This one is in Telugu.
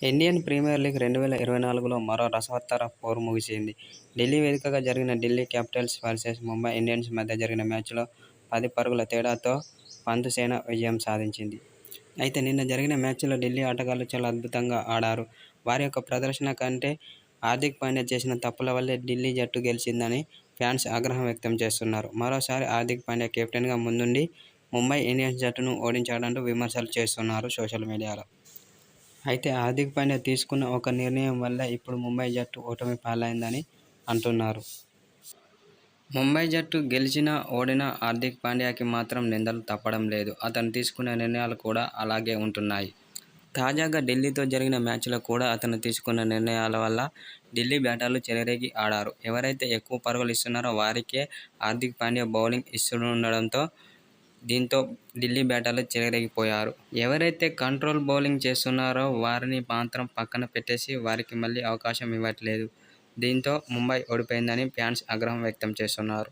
ఇండియన్ ప్రీమియర్ లీగ్ 2024లో మరో రసవత్తర పోరు ముగిసింది. ఢిల్లీ వేదికగా జరిగిన Delhi Capitals versus Mumbai Indians మధ్య జరిగిన మ్యాచ్లో 10 పరుగుల తేడాతో పంత్ సేన విజయం సాధించింది. అయితే నిన్న జరిగిన మ్యాచ్లో ఢిల్లీ ఆటగాళ్లు చాలా అద్భుతంగా ఆడారు. వారి యొక్క ప్రదర్శన కంటే హార్దిక్ పాండ్యా చేసిన తప్పుల వల్లే ఢిల్లీ జట్టు గెలిచిందని ఫ్యాన్స్ ఆగ్రహం వ్యక్తం చేస్తున్నారు. మరోసారి హార్దిక్ పాండ్యా కెప్టెన్గా ముందుండి ముంబై ఇండియన్స్ జట్టును ఓడించాడంటూ విమర్శలు చేస్తున్నారు సోషల్ మీడియాలో. అయితే హార్దిక్ పాండ్యా తీసుకున్న ఒక నిర్ణయం వల్ల ఇప్పుడు ముంబై జట్టు ఓటమి పాలైందని అంటున్నారు. ముంబై జట్టు గెలిచినా, ఓడినా హార్దిక్ పాండ్యాకి మాత్రం నిందలు తప్పడం లేదు. అతను తీసుకునే నిర్ణయాలు కూడా అలాగే ఉంటున్నాయి. తాజాగా ఢిల్లీతో జరిగిన మ్యాచ్లో కూడా అతను తీసుకున్న నిర్ణయాల వల్ల ఢిల్లీ బ్యాటర్లు చెలరేగి ఆడారు. ఎవరైతే ఎక్కువ పరుగులు ఇస్తున్నారో వారికే హార్దిక్ పాండ్యా బౌలింగ్ ఇస్తుండడంతో దీంతో ఢిల్లీ బ్యాటర్లు చెలరేగిపోయారు. ఎవరైతే కంట్రోల్ బౌలింగ్ చేస్తున్నారో వారిని మాత్రం పక్కన పెట్టేసి వారికి మళ్లీ అవకాశం ఇవ్వట్లేదు. దీంతో ముంబై ఓడిపోయిందని ఫ్యాన్స్ ఆగ్రహం వ్యక్తం చేస్తున్నారు.